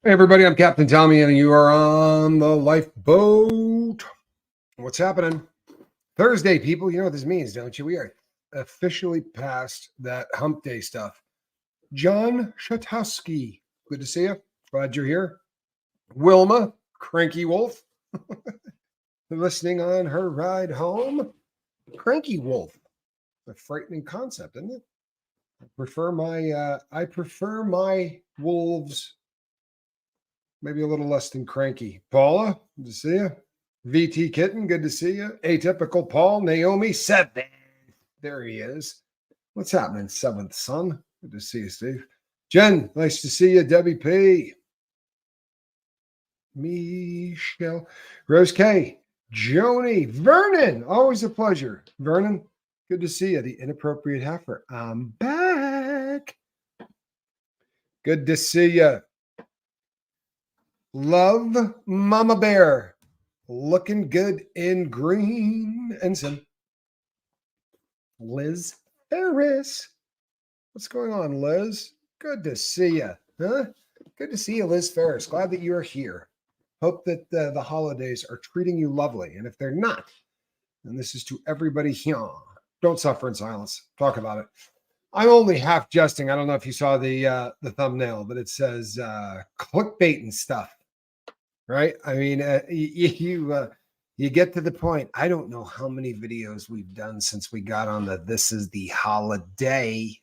Hey everybody, I'm Captain Tommy and you are on the Lifeboat. What's happening? Thursday, people. You know what this means, don't you? We are officially past that hump day stuff. John Shatowski, good to see you. Glad you're here. Wilma, Cranky Wolf, listening on her ride home. Cranky Wolf, a frightening concept, isn't it? I prefer my wolves maybe a little less than cranky. Paula, good to see you. VT Kitten, good to see you. Atypical Paul, Naomi, 7th. There he is. What's happening, 7th son? Good to see you, Steve. Jen, nice to see you. Debbie P. Michelle. Rose K. Joni. Vernon, always a pleasure. Vernon, good to see you. The inappropriate heifer. I'm back. Good to see you. Love Mama Bear, looking good in green. Ensign. Liz Ferris. What's going on, Liz? Good to see you. Huh? Good to see you, Liz Ferris. Glad that you're here. Hope that the holidays are treating you lovely. And if they're not, and this is to everybody here, don't suffer in silence. Talk about it. I'm only half jesting. I don't know if you saw the thumbnail, but it says clickbait and stuff. Right? I mean, you get to the point. I don't know how many videos we've done since we got on the this is the holiday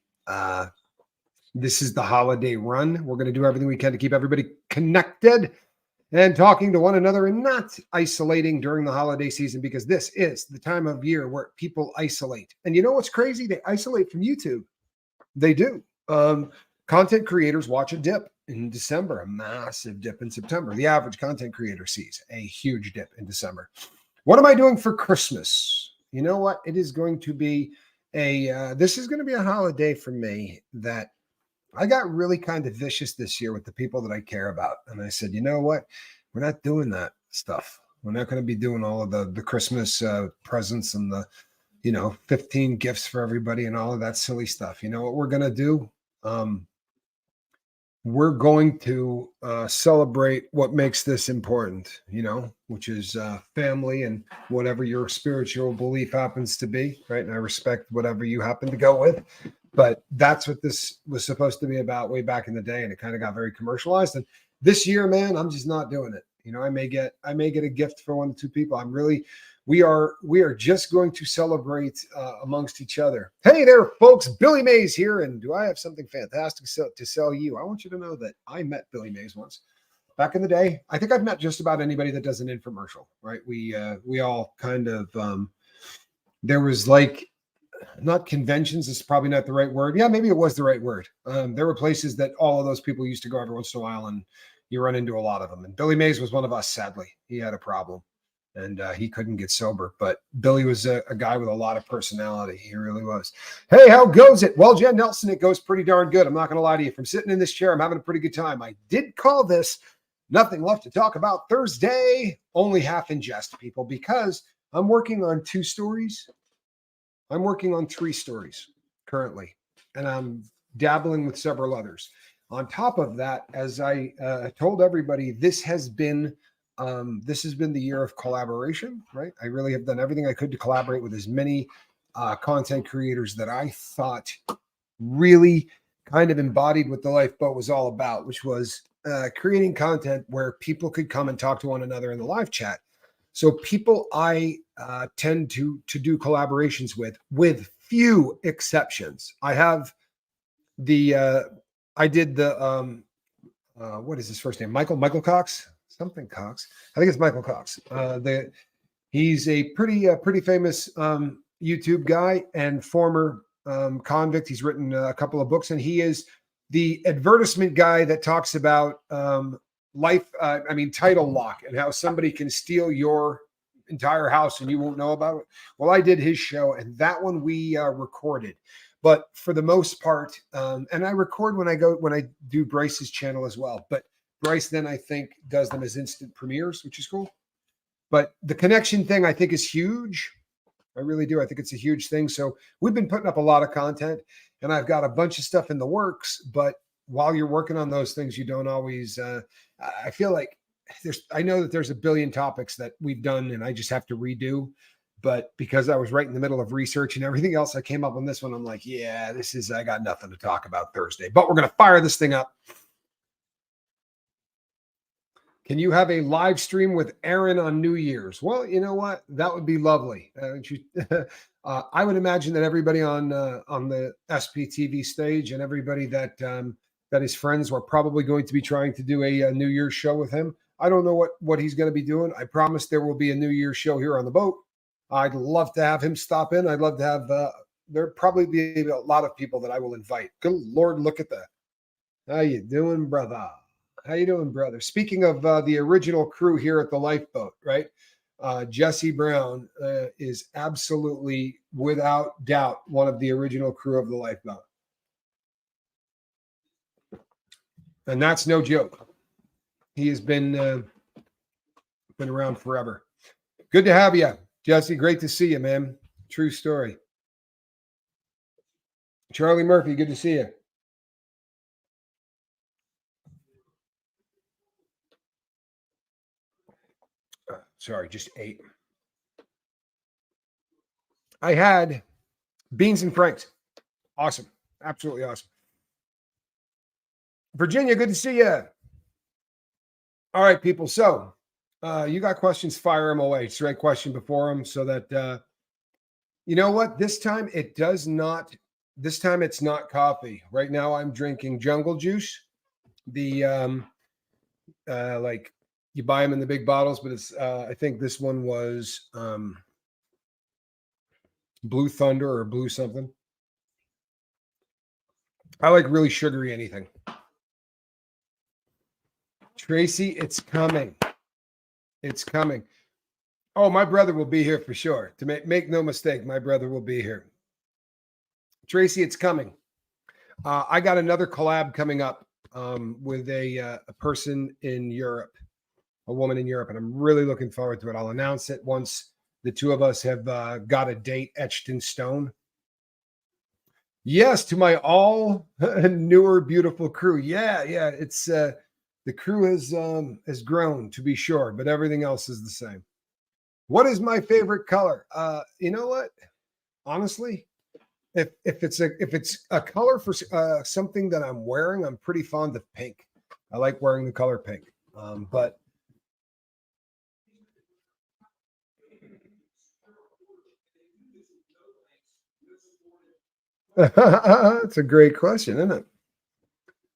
run. We're going to do everything we can to keep everybody connected and talking to one another and not isolating during the holiday season, because this is the time of year where people isolate. And you know what's crazy? They isolate from YouTube. They do. Content creators watch a dip in December, a massive dip in September. The average content creator sees a huge dip in December. What am I doing for Christmas? You know what? It is going to be this is going to be a holiday for me that I got really kind of vicious this year with the people that I care about. And I said, you know what? We're not doing that stuff. We're not going to be doing all of the Christmas presents and the, 15 gifts for everybody and all of that silly stuff. You know what we're going to do? We're going to celebrate what makes this important, which is family and whatever your spiritual belief happens to be, right? And I respect whatever you happen to go with, but that's what this was supposed to be about way back in the day, and it kind of got very commercialized. And this year, man, I'm just not doing it. I may get a gift for 1 to 2 people. We are just going to celebrate amongst each other. Hey there, folks. Billy Mays here, and do I have something fantastic to sell you? I want you to know that I met Billy Mays once back in the day. I think I've met just about anybody that does an infomercial, right? We all kind of there was like, not conventions is probably not the right word. Yeah, maybe it was the right word. There were places that all of those people used to go every once in a while, and you run into a lot of them. And Billy Mays was one of us, sadly. He had a problem. And he couldn't get sober. But Billy was a guy with a lot of personality. He really was. Hey, how goes it? Well, Jen Nelson, it goes pretty darn good. I'm not going to lie to you. From sitting in this chair, I'm having a pretty good time. I did call this Nothing Left to Talk About Thursday, only half in jest, people, because I'm working on 2 stories. I'm working on 3 stories currently, and I'm dabbling with several others. On top of that, as I told everybody, this has been the year of collaboration, right? I really have done everything I could to collaborate with as many content creators that I thought really kind of embodied what the Lifeboat was all about, which was creating content where people could come and talk to one another in the live chat. So people I tend to do collaborations with few exceptions. I have I did the what is his first name? Michael Cox. Something Cox. I think it's Michael Cox. He's a pretty famous YouTube guy and former convict. He's written a couple of books, and he is the advertisement guy that talks about title lock, and how somebody can steal your entire house and you won't know about it. Well, I did his show, and that one we recorded. But for the most part, and I record when I do Bryce's channel as well. But Bryce then, I think, does them as instant premieres, which is cool. But the connection thing, I think, is huge. I really do. I think it's a huge thing. So we've been putting up a lot of content, and I've got a bunch of stuff in the works. But while you're working on those things, you don't always, I feel like I know that there's a billion topics that we've done and I just have to redo. But because I was right in the middle of research and everything else, I came up on this one. I'm like, yeah, I got nothing to talk about Thursday, but we're going to fire this thing up. Can you have a live stream with Aaron on New Year's? Well, you know what? That would be lovely. I would imagine that everybody on the SPTV stage and everybody that that his friends were probably going to be trying to do a New Year's show with him. I don't know what he's going to be doing. I promise there will be a New Year's show here on the boat. I'd love to have him stop in. I'd love to have there'll probably be a lot of people that I will invite. Good Lord, look at that. How you doing, brother? How you doing, brother? Speaking of the original crew here at the Lifeboat, right? Jesse Brown is absolutely, without doubt, one of the original crew of the Lifeboat. And that's no joke. He has been around forever. Good to have you, Jesse. Great to see you, man. True story. Charlie Murphy, good to see you. Sorry, just ate. I had beans and franks. Awesome. Absolutely awesome. Virginia, good to see you. All right, people. So you got questions, fire them away. It's the right question before them so that, you know what? This time it's not coffee. Right now I'm drinking jungle juice. The, like you buy them in the big bottles, but it's, I think this one was Blue Thunder or Blue something. I like really sugary anything. Tracy, it's coming. It's coming. Oh, my brother will be here for sure. To make no mistake, my brother will be here. Tracy, it's coming. I got another collab coming up with a person in Europe, a woman in Europe, and I'm really looking forward to it. I'll announce it once the two of us have got a date etched in stone. Yes, to my all newer, beautiful crew. Yeah, it's the crew has grown to be sure, but everything else is the same. What is my favorite color? You know what? Honestly, if it's a color for something that I'm wearing, I'm pretty fond of pink. I like wearing the color pink. But it's a great question, isn't it?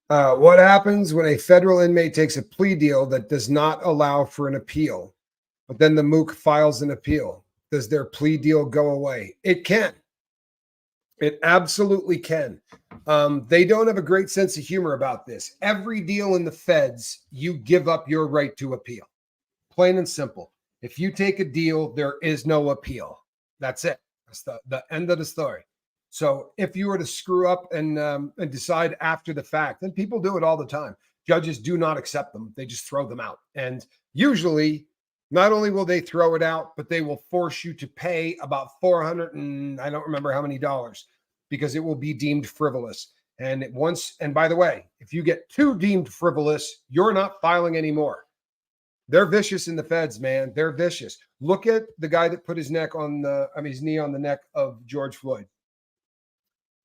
What happens when a federal inmate takes a plea deal that does not allow for an appeal, but then the MOOC files an appeal? Does their plea deal go away? It can. It absolutely can. They don't have a great sense of humor about this. Every deal in the feds, you give up your right to appeal. Plain and simple. If you take a deal, there is no appeal. That's it. That's the end of the story. So if you were to screw up and decide after the fact, and people do it all the time, judges do not accept them. They just throw them out. And usually, not only will they throw it out, but they will force you to pay about $400 and I don't remember how many dollars, because it will be deemed frivolous. And by the way, if you get too deemed frivolous, you're not filing anymore. They're vicious in the feds, man. They're vicious. Look at the guy that put his knee on the neck of George Floyd.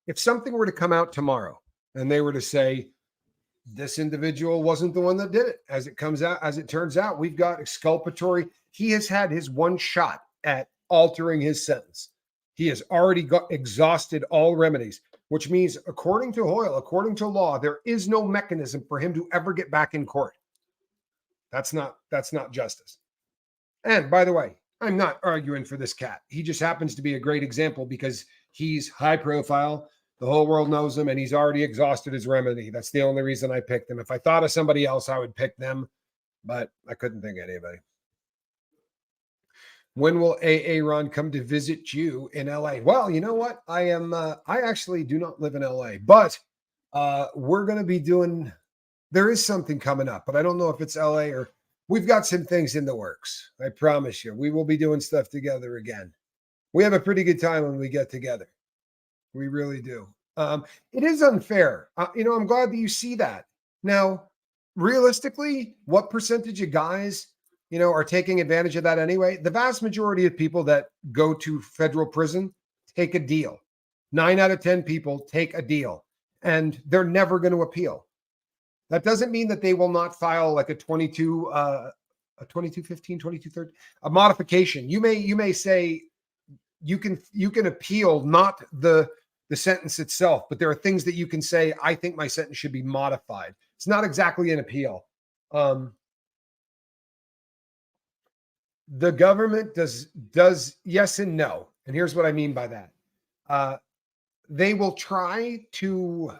If something were to come out tomorrow and they were to say, this individual wasn't the one that did it, as it turns out, we've got exculpatory. He has had his one shot at altering his sentence. He has already exhausted all remedies, which means, according to Hoyle, according to law, there is no mechanism for him to ever get back in court. That's not justice. And by the way, I'm not arguing for this cat. He just happens to be a great example because he's high profile. The whole world knows him, and he's already exhausted his remedy. That's the only reason I picked him. If I thought of somebody else, I would pick them, but I couldn't think of anybody. When will Ron come to visit you in LA? Well, you know what? I actually do not live in LA, but we're going to be there is something coming up, but I don't know if it's LA or we've got some things in the works. I promise you, we will be doing stuff together again. We have a pretty good time when we get together. We really do. It is unfair. I'm glad that you see that. Now, realistically, what percentage of guys, are taking advantage of that anyway? The vast majority of people that go to federal prison take a deal. 9 out of 10 people take a deal, and they're never going to appeal. That doesn't mean that they will not file like a 2215, 2230, a modification. You may say you can appeal not the sentence itself, but there are things that you can say, I think my sentence should be modified. It's not exactly an appeal. The government does yes and no. And here's what I mean by that. They will try to,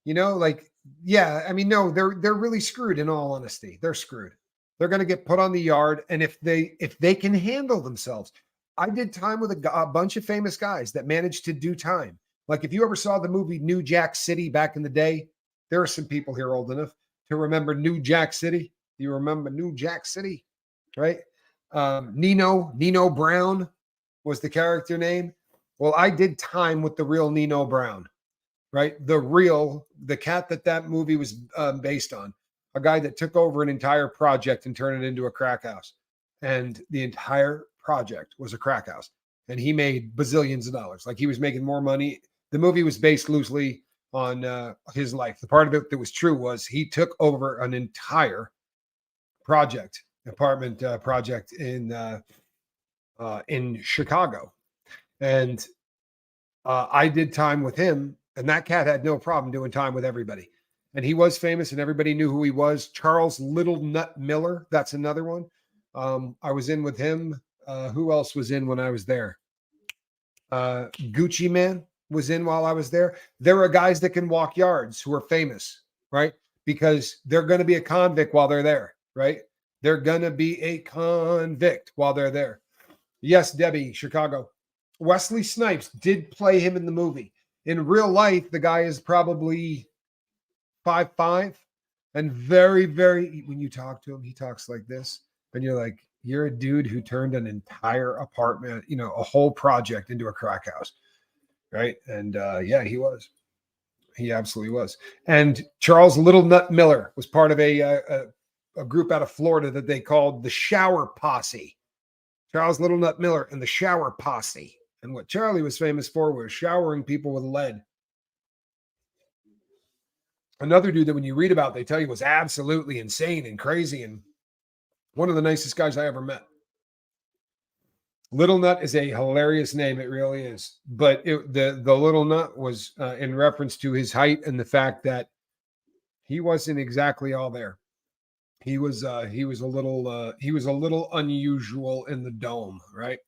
no, they're really screwed. In all honesty, they're screwed. They're going to get put on the yard. And if they can handle themselves, I did time with a bunch of famous guys that managed to do time. Like if you ever saw the movie New Jack City back in the day, there are some people here old enough to remember New Jack City. You remember New Jack City, right? Nino Brown was the character name. Well, I did time with the real Nino Brown, right? The cat that movie was based on, a guy that took over an entire project and turned it into a crack house. And the entire project was a crack house. And he made bazillions of dollars. Like he was making more money. The movie was based loosely on his life. The part of it that was true was he took over an entire apartment project in Chicago. And I did time with him, and that cat had no problem doing time with everybody. And he was famous, and everybody knew who he was. Charles Little Nut Miller, that's another one. I was in with him. Who else was in when I was there? Gucci Man was in while I was there. There are guys that can walk yards who are famous, right? Because they're going to be a convict while they're there, right? They're going to be a convict while they're there. Yes, Debbie, Chicago. Wesley Snipes did play him in the movie. In real life, the guy is probably 5'5", and very, very, when you talk to him, he talks like this. And you're like, you're a dude who turned an entire apartment, a whole project into a crack house, right? And yeah, he was. He absolutely was. And Charles Little Nut Miller was part of a group out of Florida that they called the Shower Posse. Charles Little Nut Miller and the Shower Posse. And what Charlie was famous for was showering people with lead. Another dude that when you read about, they tell you was absolutely insane and crazy and one of the nicest guys I ever met. Little Nut is a hilarious name. It really is. But the Little Nut was in reference to his height and the fact that he wasn't exactly all there. He was a little unusual in the dome, right?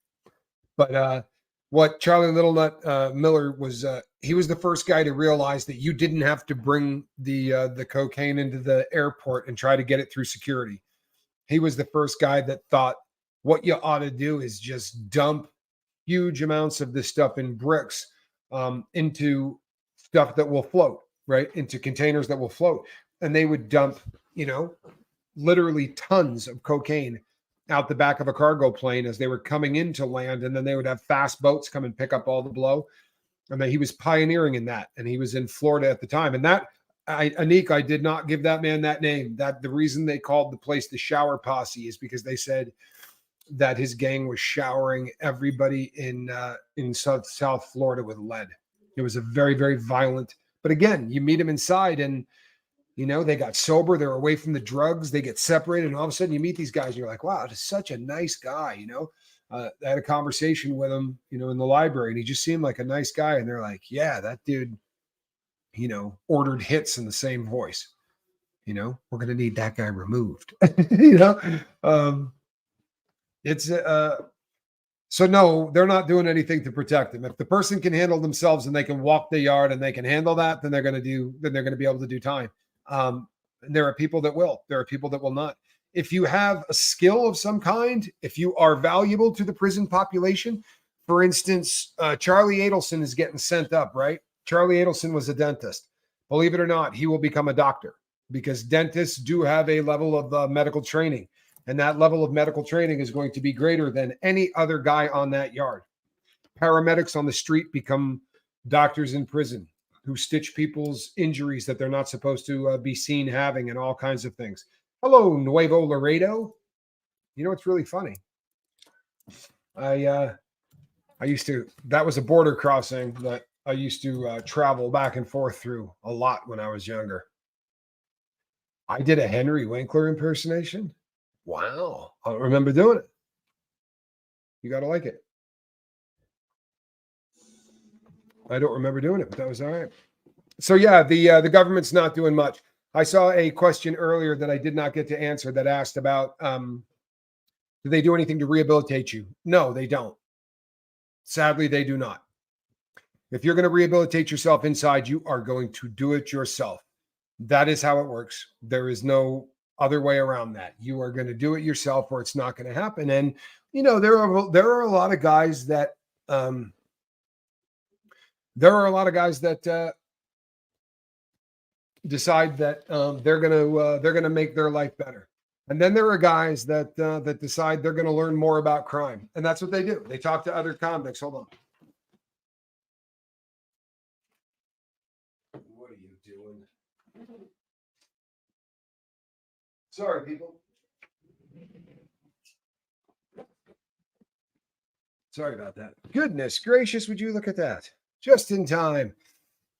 But what Charlie Little Nut Miller was, he was the first guy to realize that you didn't have to bring the cocaine into the airport and try to get it through security. He was the first guy that thought what you ought to do is just dump huge amounts of this stuff in bricks into stuff that will float, right? Into containers that will float. And they would dump, literally tons of cocaine out the back of a cargo plane as they were coming into land. And then they would have fast boats come and pick up all the blow. And then he was pioneering in that. And he was in Florida at the time. And that, Anik, I did not give that man that name. That the reason they called the place the Shower Posse is because they said that his gang was showering everybody in South Florida with lead. It was a very, very violent. But again, you meet them inside, and they got sober. They're away from the drugs. They get separated, and all of a sudden, you meet these guys, and you're like, "Wow, this is such a nice guy." I had a conversation with him, in the library, and he just seemed like a nice guy. And they're like, "Yeah, that dude." Ordered hits in the same voice. We're going to need that guy removed. It's so no, they're not doing anything to protect them. If the person can handle themselves and they can walk the yard and they can handle that, then they're going to be able to do time. And there are people that will. There are people that will not. If you have a skill of some kind, if you are valuable to the prison population, for instance, Charlie Adelson is getting sent up, right? Charlie Adelson was a dentist. Believe it or not, he will become a doctor because dentists do have a level of medical training. And that level of medical training is going to be greater than any other guy on that yard. Paramedics on the street become doctors in prison who stitch people's injuries that they're not supposed to be seen having, and all kinds of things. Hello, Nuevo Laredo. You know, it's really funny. I used to, that was a border crossing that I used to travel back and forth through a lot when I was younger. I did a Henry Winkler impersonation. Wow. I don't remember doing it. You got to like it. I don't remember doing it, but that was all right. So yeah, the government's not doing much. I saw a question earlier that I did not get to answer that asked about, do they do anything to rehabilitate you? No, they don't. Sadly, they do not. If you're going to rehabilitate yourself inside, you are going to do it yourself. That is how it works. There is no other way around that. You are going to do it yourself, or it's not going to happen. And you know, there are a lot of guys that decide that they're going to make their life better. And then there are guys that decide they're going to learn more about crime, and that's what they do. They talk to other convicts. Hold on. What are you doing? Sorry, people. Sorry about that. Goodness gracious, would you look at that? Just in time.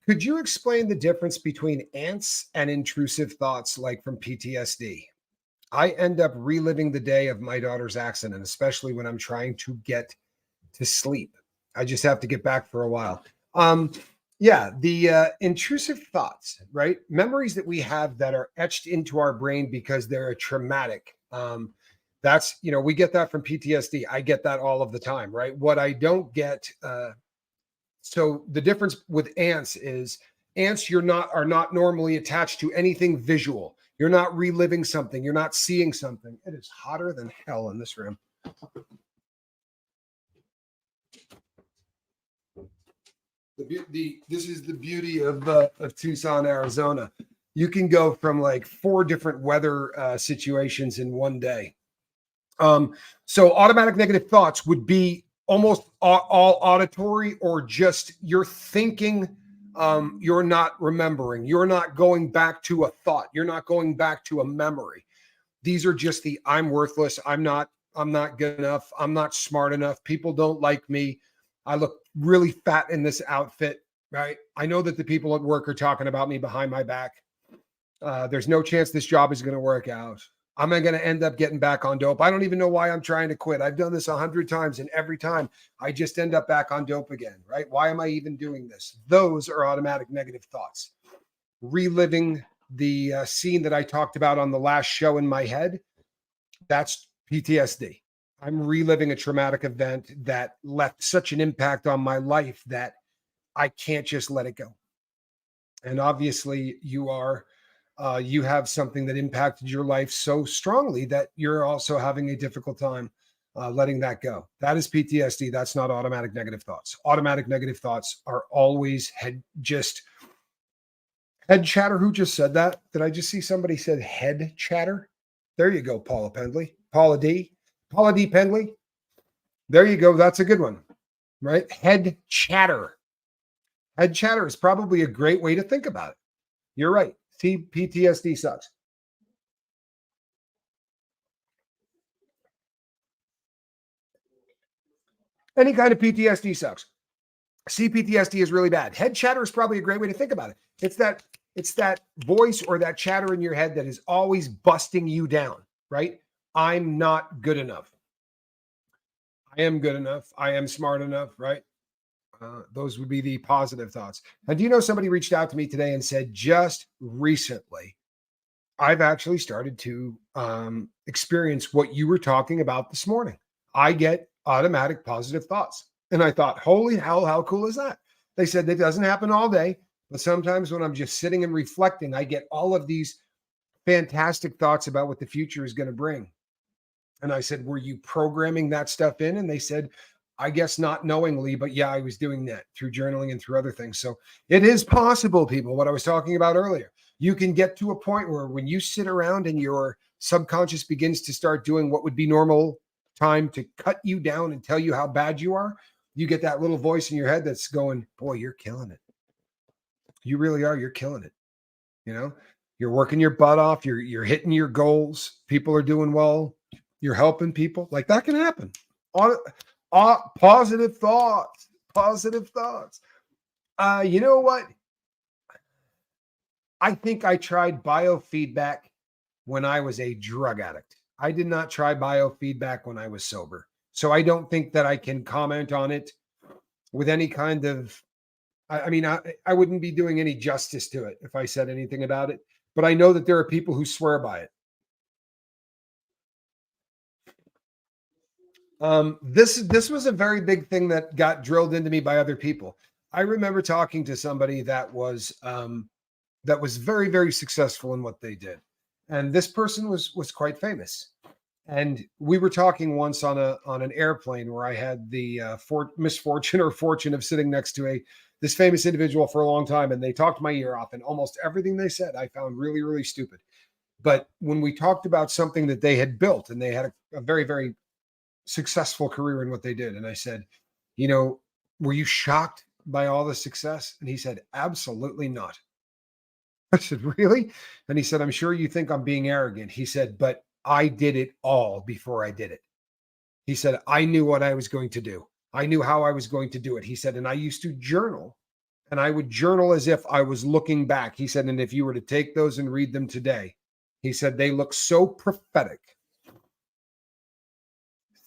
Could you explain the difference between ants and intrusive thoughts, like from PTSD? I end up reliving the day of my daughter's accident, especially when I'm trying to get to sleep. I just have to get back for a while. Yeah, the intrusive thoughts, right? Memories that we have that are etched into our brain because they're traumatic. That's, you know, we get that from PTSD. I get that all of the time, right? What I don't get, so the difference with ants is ants are not normally attached to anything visual. You're not reliving something. You're not seeing something. It is hotter than hell in this room. This is the beauty of Tucson, Arizona. You can go from like 4 different weather situations in one day. So automatic negative thoughts would be almost all auditory, or just you're thinking. You're not remembering. You're not going back to a thought. You're not going back to a memory. These are just the I'm worthless. I'm not good enough. I'm not smart enough. People don't like me. I look really fat in this outfit, right? I know that the people at work are talking about me behind my back. There's no chance this job is going to work out. I'm going to end up getting back on dope. I don't even know why I'm trying to quit. I've done this 100 times, and every time I just end up back on dope again, right? Why am I even doing this? Those are automatic negative thoughts. Reliving the scene that I talked about on the last show in my head, that's PTSD. I'm reliving a traumatic event that left such an impact on my life that I can't just let it go. And obviously you have something that impacted your life so strongly that you're also having a difficult time letting that go. That is PTSD. That's not automatic negative thoughts. Automatic negative thoughts are always head chatter. Who just said that? Did I just see somebody said head chatter? There you go, Paula Pendley. Paula D. Pendley. There you go. That's a good one, right? Head chatter. Head chatter is probably a great way to think about it. You're right. See, PTSD sucks. Any kind of PTSD sucks. CPTSD is really bad. Head chatter is probably a great way to think about it. It's that voice or that chatter in your head that is always busting you down, right? I'm not good enough. I am good enough. I am smart enough, right? Those would be the positive thoughts. And do you know, somebody reached out to me today and said, just recently, I've actually started to experience what you were talking about this morning. I get automatic positive thoughts. And I thought, holy hell, how cool is that? They said that doesn't happen all day, but sometimes when I'm just sitting and reflecting, I get all of these fantastic thoughts about what the future is going to bring. And I said, were you programming that stuff in? And they said, I guess not knowingly, but yeah, I was doing that through journaling and through other things. So it is possible, people, what I was talking about earlier. You can get to a point where when you sit around and your subconscious begins to start doing what would be normal time to cut you down and tell you how bad you are, you get that little voice in your head that's going, boy, you're killing it. You really are. You're killing it. You know, you're working your butt off. You're hitting your goals. People are doing well. You're helping people. Like that can happen. Positive thoughts. Positive thoughts. You know what? I think I tried biofeedback when I was a drug addict. I did not try biofeedback when I was sober. So I don't think that I can comment on it with any kind of, I mean, I wouldn't be doing any justice to it if I said anything about it. But I know that there are people who swear by it. This was a very big thing that got drilled into me by other people. I remember talking to somebody that was very, very successful in what they did, and this person was quite famous. And we were talking once on an airplane where I had the misfortune or fortune of sitting next to this famous individual for a long time, and they talked my ear off, and almost everything they said I found really, really stupid. But when we talked about something that they had built, and they had a very, very successful career in what they did, and I said, you know, were you shocked by all the success? And he said, absolutely not. I said, really? And he said, I'm sure you think I'm being arrogant. He said, but I did it all before I did it. He said, I knew what I was going to do. I knew how I was going to do it. He said, and I used to journal, and I would journal as if I was looking back. He said, and if you were to take those and read them today, he said, they look so prophetic.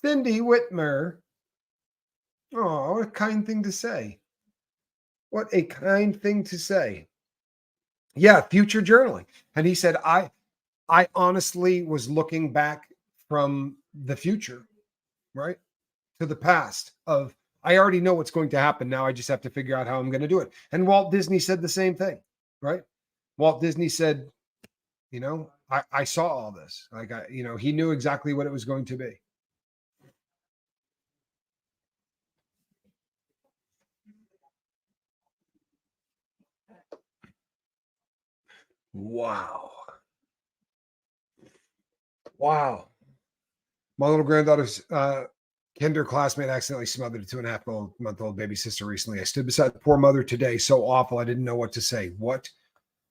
Cindy Whitmer. Oh, what a kind thing to say. What a kind thing to say. Yeah, future journaling. And he said, I honestly was looking back from the future, right, to the past of, I already know what's going to happen. Now I just have to figure out how I'm going to do it. And Walt Disney said the same thing, right? Walt Disney said, you know, I saw all this. Like, he knew exactly what it was going to be. Wow. Wow. My little granddaughter's kinder classmate accidentally smothered a 2.5-month-old baby sister recently. I stood beside the poor mother today. So awful. I didn't know what to say. What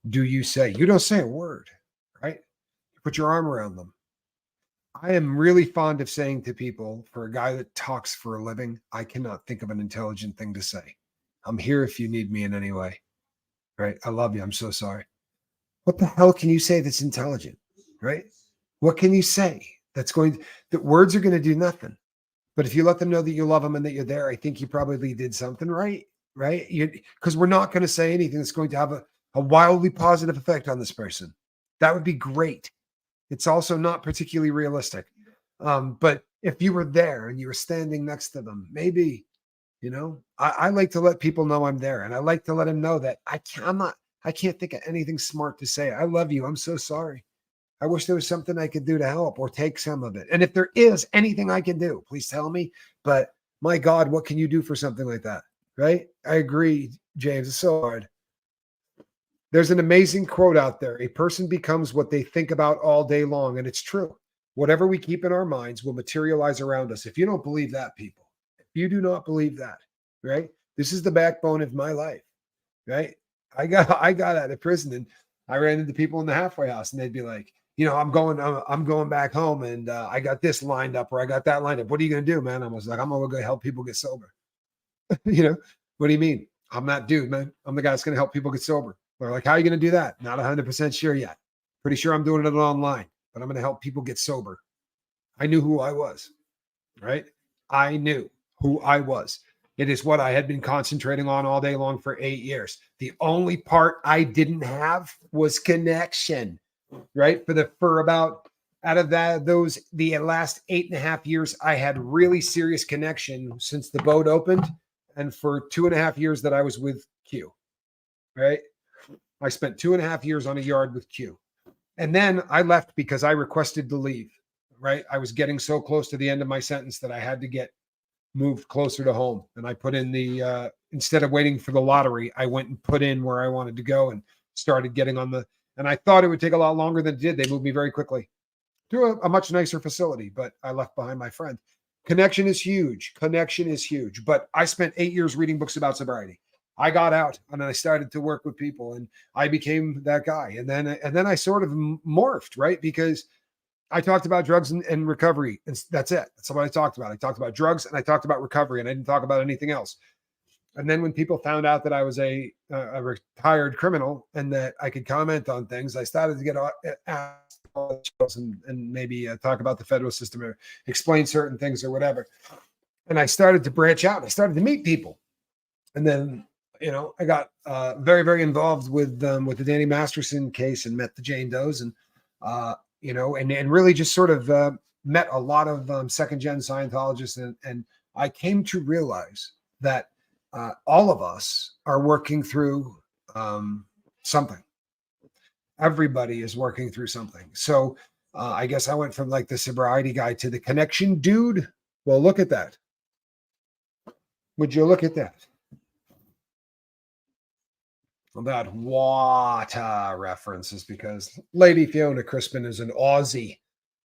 do you say? You don't say a word, right? You put your arm around them. I am really fond of saying to people, for a guy that talks for a living, I cannot think of an intelligent thing to say. I'm here if you need me in any way, right? I love you. I'm so sorry. What the hell can you say that's intelligent, right? What can you say that words are going to do nothing? But if you let them know that you love them and that you're there, I think you probably did something right, right? Because we're not going to say anything that's going to have a wildly positive effect on this person. That would be great. It's also not particularly realistic. But if you were there and you were standing next to them, maybe, I like to let people know I'm there, and I like to let them know that I can't think of anything smart to say. I love you. I'm so sorry. I wish there was something I could do to help or take some of it. And if there is anything I can do, please tell me. But my God, what can you do for something like that? Right? I agree, James. It's so hard. There's an amazing quote out there. A person becomes what they think about all day long. And it's true. Whatever we keep in our minds will materialize around us. If you don't believe that, people, if you do not believe that, right? This is the backbone of my life, right? I got out of prison and I ran into people in the halfway house and they'd be like, I'm going back home and I got this lined up or I got that lined up. What are you going to do, man? I was like, I'm going to go help people get sober. What do you mean? I'm that dude, man. I'm the guy that's going to help people get sober. They're like, how are you going to do that? Not 100% sure yet. Pretty sure I'm doing it online, but I'm going to help people get sober. I knew who I was, right? I knew who I was. It is what I had been concentrating on all day long for 8 years. The only part I didn't have was connection, right? For about out of the last 8.5 years, I had really serious connection since the boat opened, and for 2.5 years that I was with Q, right? I spent 2.5 years on a yard with Q, and then I left because I requested to leave. Right, I was getting so close to the end of my sentence that I had to get moved closer to home, and I put in the instead of waiting for the lottery, I went and put in where I wanted to go and started getting on the. And I thought it would take a lot longer than it did. They moved me very quickly to a much nicer facility, but I left behind my friend. Connection is huge. Connection is huge. But I spent 8 years reading books about sobriety. I got out and I started to work with people and I became that guy. And then I sort of morphed, right? Because I talked about drugs and recovery. And that's it. That's what I talked about. I talked about drugs and I talked about recovery and I didn't talk about anything else. And then when people found out that I was a retired criminal and that I could comment on things, I started to get asked and maybe talk about the federal system or explain certain things or whatever. And I started to branch out. I started to meet people. And then, I got very, very involved with the Danny Masterson case and met the Jane Does and, and really just sort of met a lot of second gen Scientologists. And I came to realize that all of us are working through something. Everybody is working through something. So I guess I went from like the sobriety guy to the connection dude. Well, look at that. Would you look at that? Well, that water reference is because Lady Fiona Crispin is an Aussie.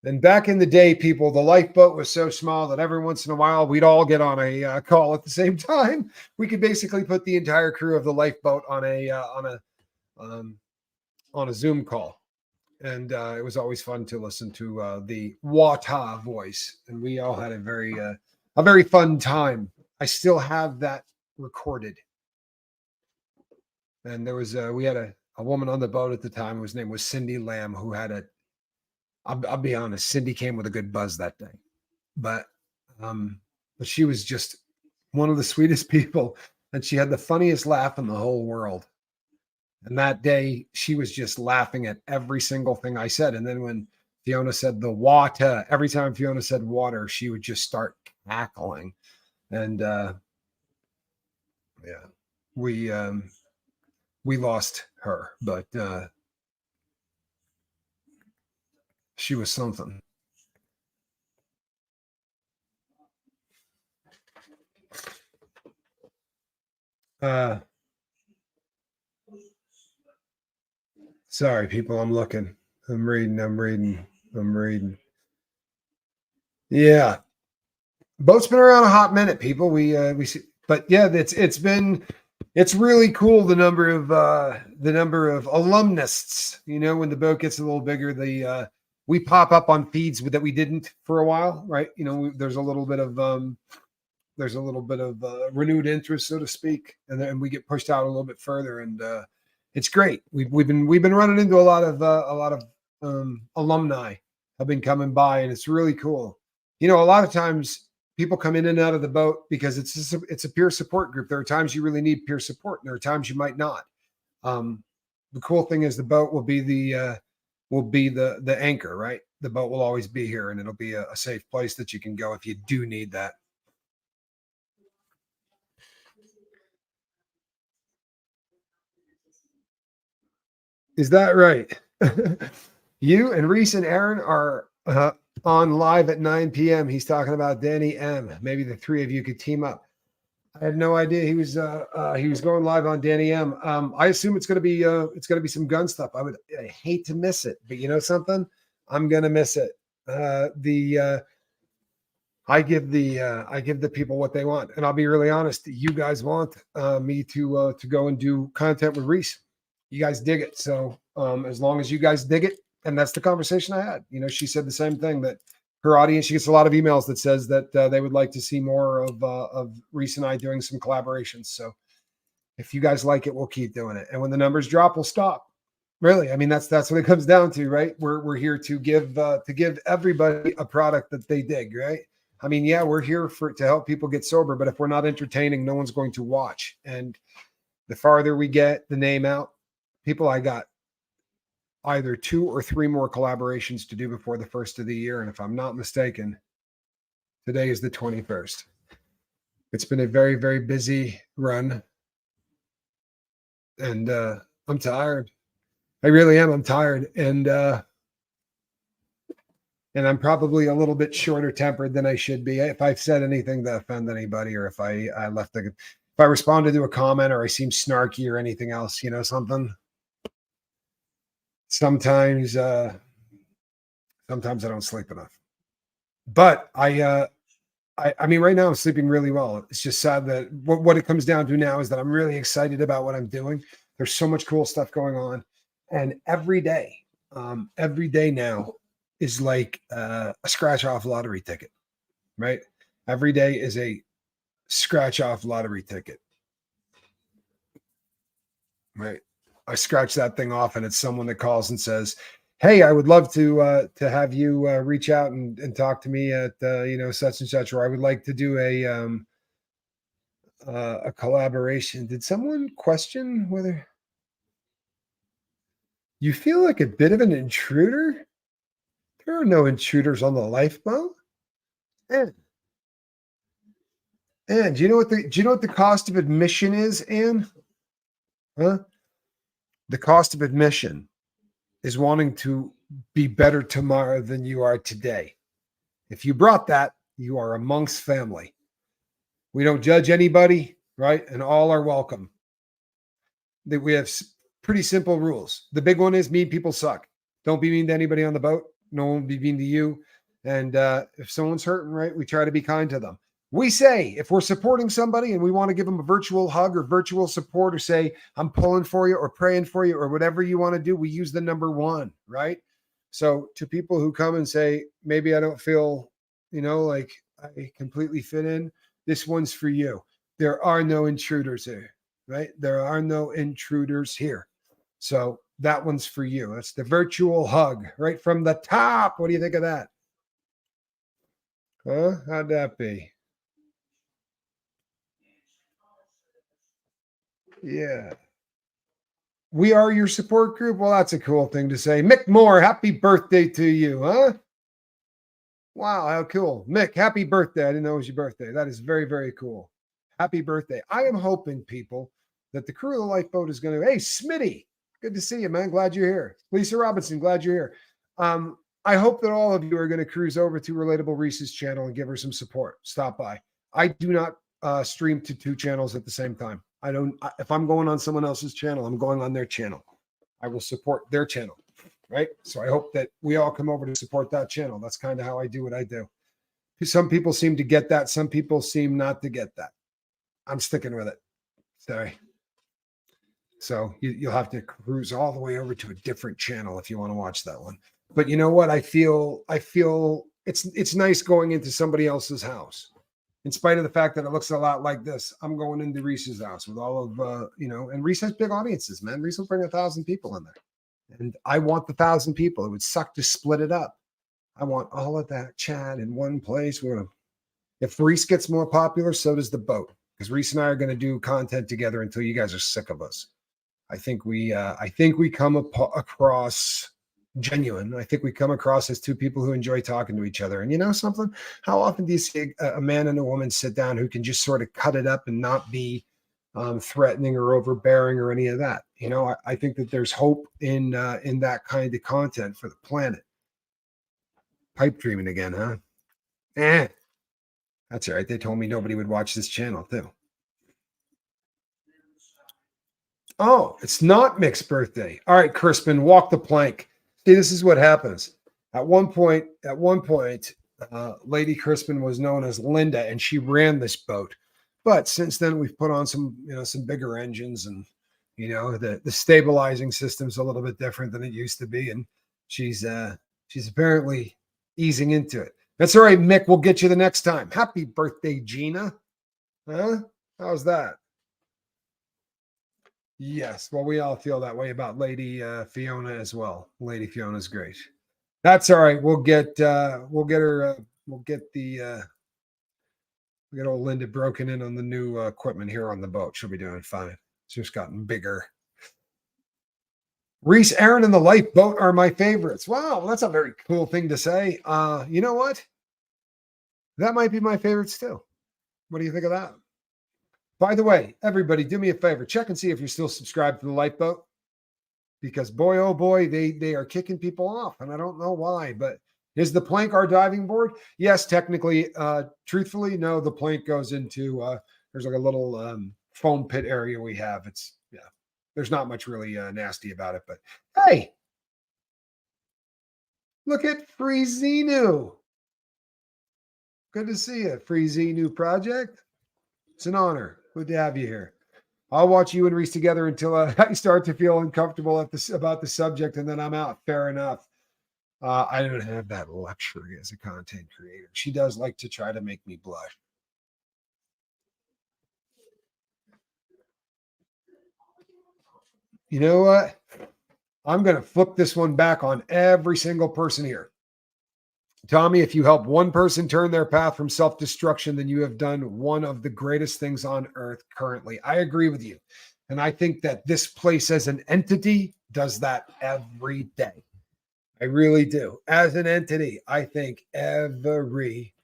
And back in the day, people, the lifeboat was so small that every once in a while we'd all get on a call at the same time. We could basically put the entire crew of the lifeboat on a Zoom call, and it was always fun to listen to the water voice, and we all had a very fun time. I still have that recorded, and there was we had a woman on the boat at the time whose name was Cindy Lamb, who had I'll be honest, Cindy came with a good buzz that day, but she was just one of the sweetest people, and she had the funniest laugh in the whole world. And that day, she was just laughing at every single thing I said. And then when Fiona said the water, every time Fiona said water, she would just start cackling. And yeah, we lost her, but she was something. Sorry, people. I'm looking. I'm reading. Yeah. Boat's been around a hot minute, people. We see, but yeah, it's really cool the number of alumnists. When the boat gets a little bigger, we pop up on feeds that we didn't for a while, right? There's a little bit of renewed interest, so to speak, and then we get pushed out a little bit further, and it's great. We've been running into a lot of alumni have been coming by, and it's really cool. A lot of times people come in and out of the boat because it's a peer support group. There are times you really need peer support, and there are times you might not. The cool thing is the boat will be the anchor, right? The boat will always be here, and it'll be a safe place that you can go if you do need that. Is that right? You and Reese and Aaron are on live at 9 p.m. He's talking about Danny M. Maybe the three of you could team up. I had no idea he was going live on Danny M. I assume it's going to be some gun stuff. I hate to miss it, but you know something? I'm going to miss it. I give the people what they want, and I'll be really honest. You guys want me to go and do content with Reese. You guys dig it, so as long as you guys dig it, and that's the conversation I had. She said the same thing, that her audience, she gets a lot of emails that says that they would like to see more of Reese and I doing some collaborations. So if you guys like it, we'll keep doing it, and when the numbers drop, we'll stop. Really, I mean that's what it comes down to, right? We're here to give everybody a product that they dig, right? I mean, yeah, we're here to help people get sober, but if we're not entertaining, no one's going to watch. And the farther we get the name out, people, I got either 2 or 3 more collaborations to do before the first of the year. And if I'm not mistaken, today is the 21st. It's been a very, very busy run. And I'm tired. I really am. I'm tired. And I'm probably a little bit shorter tempered than I should be. If I've said anything to offend anybody, or if I responded to a comment, or I seem snarky or anything else, something. Sometimes I don't sleep enough. But I mean, right now I'm sleeping really well. It's just sad that what it comes down to now is that I'm really excited about what I'm doing. There's so much cool stuff going on, and every day now is like a scratch off lottery ticket, right? Every day is a scratch off lottery ticket, right? I scratch that thing off, and it's someone that calls and says, "Hey, I would love to have you reach out and talk to me at such and such, or I would like to do a collaboration." Did someone question whether you feel like a bit of an intruder? There are no intruders on the lifeboat. And do you know what the cost of admission is, Anne? Huh? The cost of admission is wanting to be better tomorrow than you are today. If you brought that, you are amongst family. We don't judge anybody, right? And all are welcome. We have pretty simple rules. The big one is mean people suck. Don't be mean to anybody on the boat. No one will be mean to you. And if someone's hurting, right, we try to be kind to them. We say if we're supporting somebody and we want to give them a virtual hug or virtual support or say, I'm pulling for you or praying for you or whatever you want to do, we use the number 1, right? So to people who come and say, maybe I don't feel, like I completely fit in, this one's for you. There are no intruders here, right? There are no intruders here. So that one's for you. That's the virtual hug right from the top. What do you think of that? Huh? How'd that be? Yeah. We are your support group. Well, that's a cool thing to say. Mick Moore, happy birthday to you, huh? Wow, how cool. Mick, happy birthday. I didn't know it was your birthday. That is very, very cool. Happy birthday. I am hoping, people, that the crew of the lifeboat is going to, hey, Smitty, good to see you, man. Glad you're here. Lisa Robinson, glad you're here. I hope that all of you are going to cruise over to Relatable Reese's channel and give her some support. Stop by. I do not stream to 2 channels at the same time. If I'm going on someone else's channel, I'm going on their channel. I will support their channel, right? So I hope that we all come over to support that channel. That's kind of how I do what I do. Some people seem to get that. Some people seem not to get that. I'm sticking with it. Sorry. So you'll have to cruise all the way over to a different channel if you want to watch that one. But you know what? I feel it's nice going into somebody else's house. In spite of the fact that it looks a lot like this, I'm going into Reese's house with all of and Reese has big audiences, man. Reese will bring 1,000 people in there. And I want the 1,000 people. It would suck to split it up. I want all of that chat in one place. If Reese gets more popular, so does the boat. Because Reese and I are going to do content together until you guys are sick of us. I think we come across genuine. I think we come across as 2 people who enjoy talking to each other. And you know something? How often do you see a man and a woman sit down who can just sort of cut it up and not be threatening or overbearing or any of that? I think that there's hope in that kind of content for the planet. Pipe dreaming again, huh? That's all right. They told me nobody would watch this channel too. Oh, it's not Mick's birthday. All right, Crispin, walk the plank. See, this is what happens. At one point, Lady Crispin was known as Linda, and she ran this boat. But since then, we've put on some bigger engines, and the stabilizing system's a little bit different than it used to be, and she's apparently easing into it. That's all right, Mick. We'll get you the next time. Happy birthday, Gina. Huh? How's that? Yes. Well, we all feel that way about Lady Fiona as well. Lady Fiona's great. That's all right. We'll get her. We'll get old Linda broken in on the new equipment here on the boat. She'll be doing fine. It's just gotten bigger. Reese, Aaron, and the Lifeboat are my favorites. Wow, that's a very cool thing to say. You know what? That might be my favorites too. What do you think of that? By the way, everybody, do me a favor. Check and see if you're still subscribed to the Lifeboat. Because boy, oh boy, they are kicking people off. And I don't know why, but is the plank our diving board? Yes, technically. Truthfully, no, the plank goes into, there's like a little foam pit area we have. There's not much really nasty about it. But hey, look at Freezinu. Good to see you. Free Z New Project. It's an honor. Good to have you here. I'll watch you and Reese together until I start to feel uncomfortable about the subject, and then I'm out. Fair enough. I don't have that luxury as a content creator. She does like to try to make me blush. You know what? I'm going to flip this one back on every single person here. Tommy, if you help one person turn their path from self-destruction, then you have done one of the greatest things on earth currently. I agree with you. And I think that this place as an entity does that every day. I really do. As an entity, I think every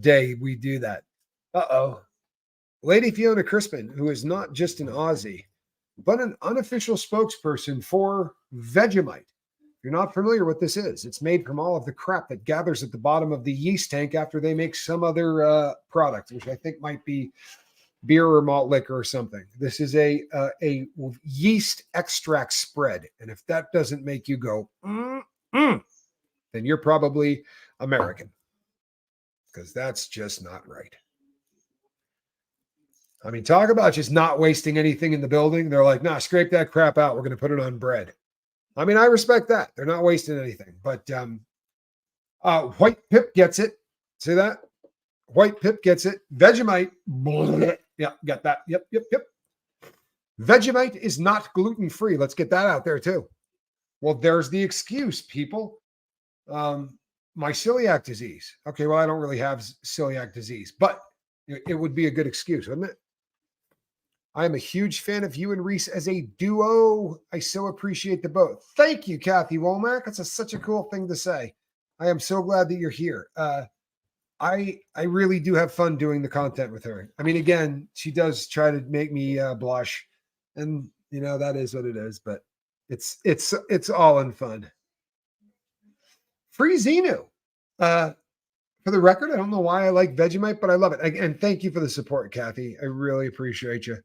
day we do that. Uh-oh. Lady Fiona Crispin, who is not just an Aussie, but an unofficial spokesperson for Vegemite. If you're not familiar with this is, it's made from all of the crap that gathers at the bottom of the yeast tank after they make some other product, which I think might be beer or malt liquor or something. This is a yeast extract spread. And if that doesn't make you go, then you're probably American, because that's just not right. I mean, talk about just not wasting anything in the building. They're like, nah, scrape that crap out. We're going to put it on bread. I mean, I respect that. They're not wasting anything. But White Pip gets it. See that? White Pip gets it. Vegemite. Bleh. Yeah, got that. Yep. Vegemite is not gluten-free. Let's get that out there too. Well, there's the excuse, people. My celiac disease. Okay, well, I don't really have celiac disease, but it would be a good excuse, wouldn't it? I am a huge fan of you and Reese as a duo. I so appreciate the both. Thank you, Kathy Womack. That's such a cool thing to say. I am so glad that you're here. I really do have fun doing the content with her. I mean, again, she does try to make me blush, and you know that is what it is. But it's all in fun. Free Xenu. For the record, I don't know why I like Vegemite, but I love it. And thank you for the support, Kathy. I really appreciate you.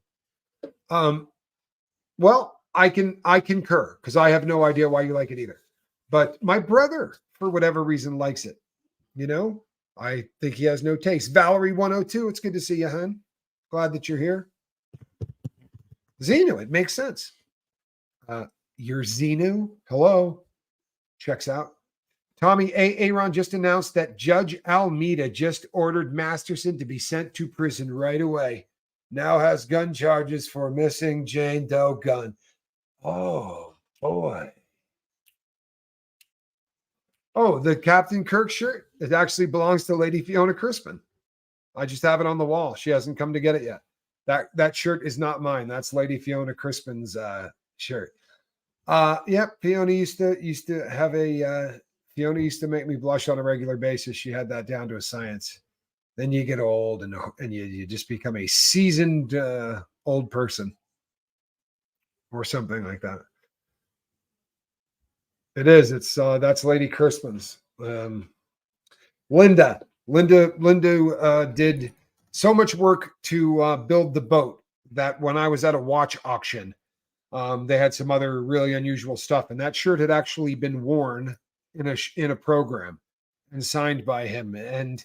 Well, I concur, because I have no idea why you like it either. But my brother, for whatever reason, likes it. You know, I think he has no taste. Valerie 102, it's good to see you, hon. Glad that you're here. Xenu, it makes sense. You're Xenu. Hello. Checks out. Tommy Aaron just announced that Judge Almeida just ordered Masterson to be sent to prison right away. Now has gun charges for missing Jane Doe gun. Oh, boy. Oh, the Captain Kirk shirt, it actually belongs to Lady Fiona Crispin. I just have it on the wall. She hasn't come to get it yet. That shirt is not mine. That's Lady Fiona Crispin's shirt. Yep, Fiona used to have a Fiona used to make me blush on a regular basis. She had that down to a science. Then you get old and you just become a seasoned old person or something like that. It is. It's that's Lady Crispin's. Linda did so much work to build the boat that when I was at a watch auction, they had some other really unusual stuff, and that shirt had actually been worn in a program and signed by him. And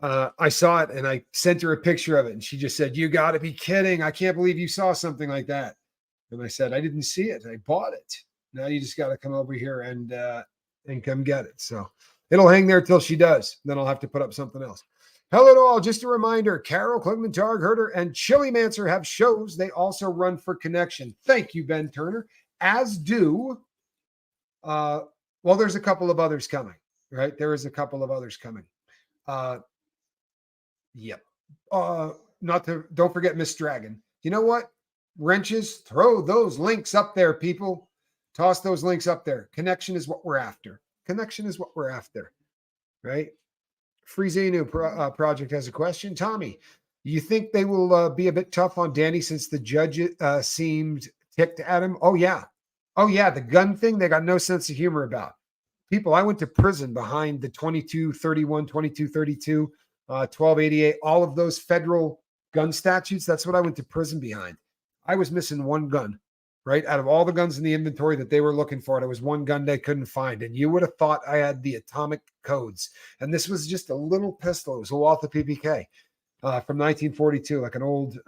I saw it and I sent her a picture of it, and she just said, "You got to be kidding. I can't believe you saw something like that." And I said, "I didn't see it. I bought it. Now you just got to come over here and come get it." So it'll hang there till she does. Then I'll have to put up something else. Hello to all. Just a reminder, Carol, Klingman, Targ Herder, and Chili Mancer have shows. They also run for Connection. Thank you, Ben Turner. As do, well, there's a couple of others coming, right? There is a couple of others coming. Yep. Don't forget Miss Dragon. You know what? Wrenches, throw those links up there, people. Toss those links up there. Connection is what we're after. Connection is what we're after, right? Free Xenu Project has a question. Tommy, you think they will be a bit tough on Danny since the judge seemed ticked at him? Oh, yeah. The gun thing, they got no sense of humor about. People, I went to prison behind the 2231, 2232, 1288, all of those federal gun statutes. That's what I went to prison behind. I was missing one gun. right? Out of all the guns in the inventory that they were looking for, there was one gun they couldn't find. And you would have thought I had the atomic codes. And this was just a little pistol. It was a Walther PPK from 1942, like an old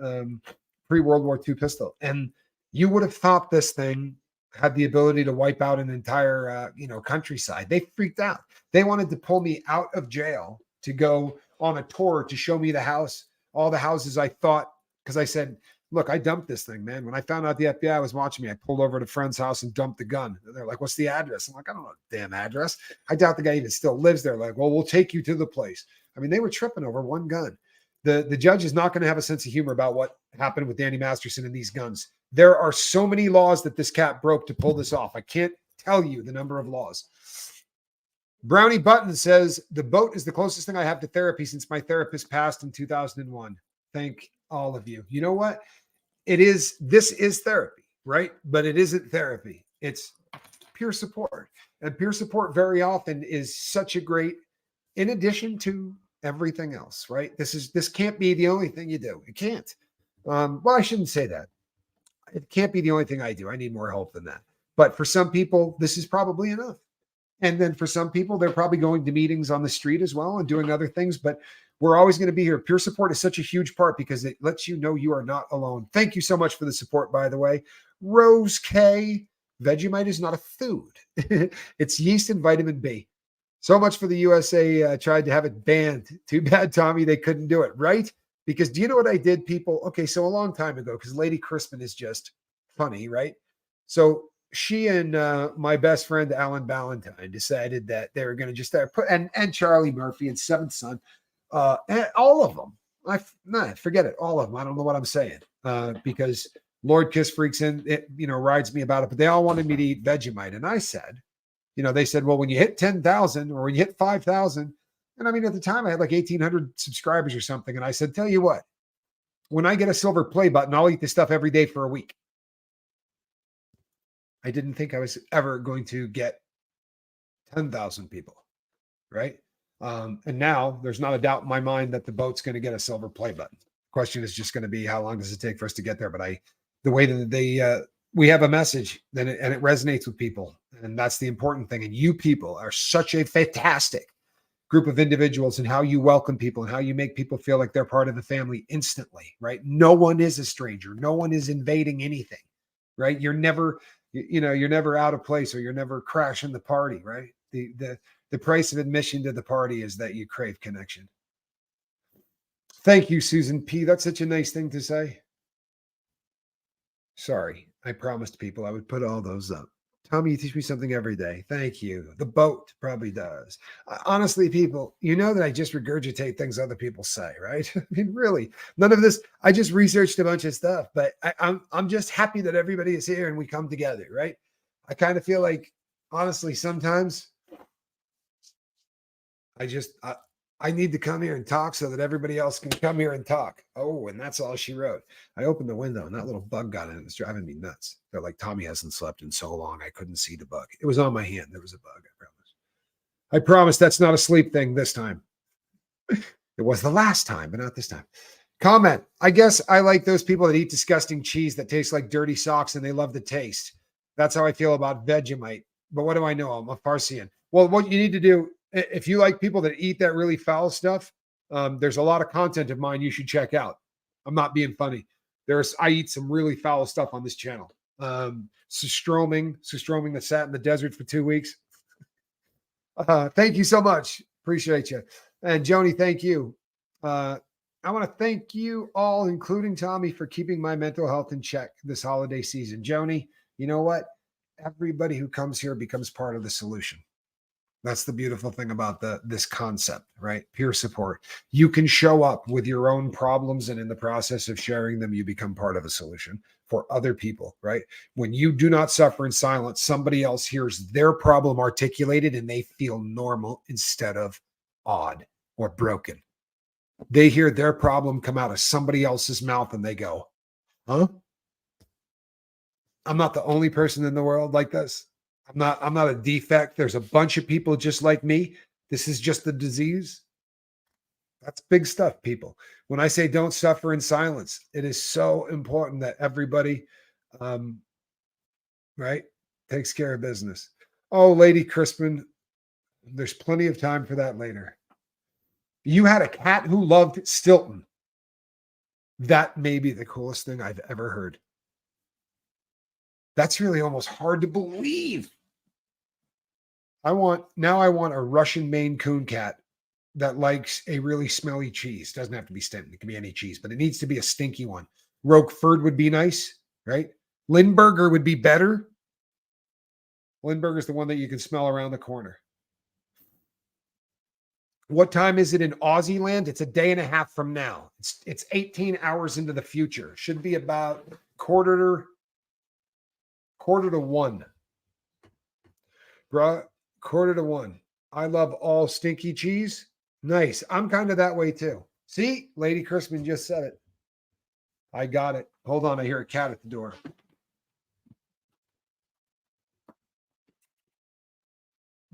pre-World War II pistol. And you would have thought this thing had the ability to wipe out an entire, countryside. They freaked out. They wanted to pull me out of jail to go on a tour to show me the house, all the houses I thought, because I said, look, I dumped this thing, man. When I found out the FBI was watching me, I pulled over to a friend's house and dumped the gun. And they're like, what's the address? I'm like, I don't know the damn address. I doubt the guy even still lives there. Like, well, we'll take you to the place. I mean, they were tripping over one gun. The judge is not going to have a sense of humor about what happened with Danny Masterson and these guns. There are so many laws that this cat broke to pull this off. I can't tell you the number of laws. Brownie Button says, the boat is the closest thing I have to therapy since my therapist passed in 2001. Thank all of you. You know what? This is therapy, right? But it isn't therapy. It's peer support. And peer support very often is such a great, in addition to everything else, right? This can't be the only thing you do. It can't. Well, I shouldn't say that. It can't be the only thing I do. I need more help than that. But for some people, this is probably enough. And then for some people, they're probably going to meetings on the street as well and doing other things. But we're always going to be here. Peer support is such a huge part because it lets you know you are not alone. Thank you so much for the support, by the way. Rose K, Vegemite is not a food. It's yeast and vitamin B. So much for the USA tried to have it banned. Too bad, Tommy, they couldn't do it, right? Because do you know what I did, people? Okay, so a long time ago, because Lady Crispin is just funny, right? So she and my best friend, Alan Ballantyne, decided that they were going to just put, and Charlie Murphy and Seventh Son, and all of them. Forget it. All of them. I don't know what I'm saying because Lord Kiss Freaks rides me about it, but they all wanted me to eat Vegemite. And I said, they said, well, when you hit 10,000 or when you hit 5,000, and I mean, at the time I had like 1,800 subscribers or something. And I said, tell you what, when I get a silver play button, I'll eat this stuff every day for a week. I didn't think I was ever going to get 10,000 people, right? And now there's not a doubt in my mind that the boat's going to get a silver play button. The question is just going to be how long does it take for us to get there? But the way that we have a message and it resonates with people, and that's the important thing. And you people are such a fantastic group of individuals and how you welcome people and how you make people feel like they're part of the family instantly, right? No one is a stranger. No one is invading anything, right? You're never out of place or you're never crashing the party, right? The price of admission to the party is that you crave connection. Thank you, Susan P. That's such a nice thing to say. Sorry, I promised people I would put all those up. Tommy, you teach me something every day. Thank you. The boat probably does. Honestly, people, you know that I just regurgitate things other people say, right? I mean, really, none of this. I just researched a bunch of stuff, but I'm just happy that everybody is here and we come together, right? I kind of feel like, honestly, sometimes I need to come here and talk so that everybody else can come here and talk. Oh, and that's all she wrote. I opened the window and that little bug got in. It was driving me nuts. They're like, Tommy hasn't slept in so long. I couldn't see the bug. It was on my hand. There was a bug. I promise. I promise that's not a sleep thing this time. It was the last time, but not this time. Comment. I guess I like those people that eat disgusting cheese that tastes like dirty socks and they love the taste. That's how I feel about Vegemite. But what do I know? I'm a Farsian. Well, what you need to do, if you like people that eat that really foul stuff, there's a lot of content of mine you should check out. I'm not being funny. I eat some really foul stuff on this channel. Stroming that sat in the desert for 2 weeks. Thank you so much. Appreciate you. And Joni, thank you. I want to thank you all, including Tommy, for keeping my mental health in check this holiday season. Joni, you know what? Everybody who comes here becomes part of the solution. That's the beautiful thing about this concept, right? Peer support. You can show up with your own problems, and in the process of sharing them, you become part of a solution for other people, right? When you do not suffer in silence, somebody else hears their problem articulated and they feel normal instead of odd or broken. They hear their problem come out of somebody else's mouth and they go, huh? I'm not the only person in the world like this. I'm not a defect. There's a bunch of people just like me. This is just the disease. That's big stuff, people. When I say don't suffer in silence, it is so important that everybody right? Takes care of business. Oh, Lady Crispin, there's plenty of time for that later. You had a cat who loved Stilton. That may be the coolest thing I've ever heard. That's really almost hard to believe. I want a Russian Maine Coon cat that likes a really smelly cheese. Doesn't have to be Stilton. It can be any cheese, but it needs to be a stinky one. Roquefort would be nice, right? Lindberger would be better. Lindbergh is the one that you can smell around the corner. What time is it in Aussie land? It's a day and a half from now. It's 18 hours into the future. Should be about quarter to one. Bruh, quarter to one. I love all stinky cheese. Nice. I'm kind of that way too. See, Lady Crispin just said it. I got it. Hold on. I hear a cat at the door.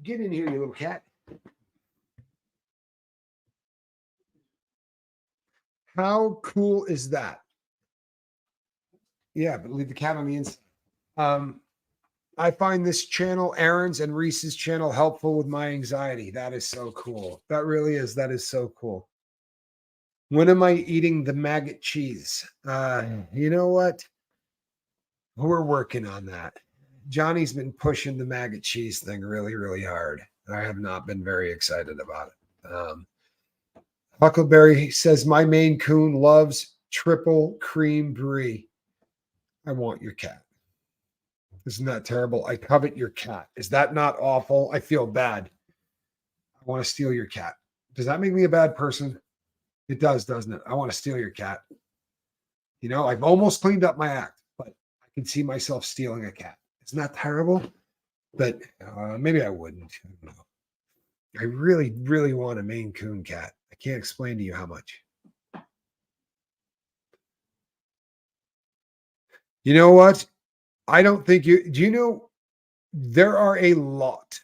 Get in here, you little cat. How cool is that? Yeah, but leave the cat on the inside. I find this channel, Aaron's and Reese's channel, helpful with my anxiety. That is so cool. That really is. That is so cool. When am I eating the maggot cheese? You know what? We're working on that. Johnny's been pushing the maggot cheese thing really, really hard. I have not been very excited about it. Huckleberry says, my Maine Coon loves triple cream brie. I want your cat. Isn't that terrible? I covet your cat. Is that not awful? I feel bad. I want to steal your cat. Does that make me a bad person? It does, doesn't it? I want to steal your cat. You know, I've almost cleaned up my act, but I can see myself stealing a cat. Isn't that terrible? But maybe I wouldn't. I don't know. I really, really want a Maine Coon cat. I can't explain to you how much. You know what? I don't think do you know there are a lot.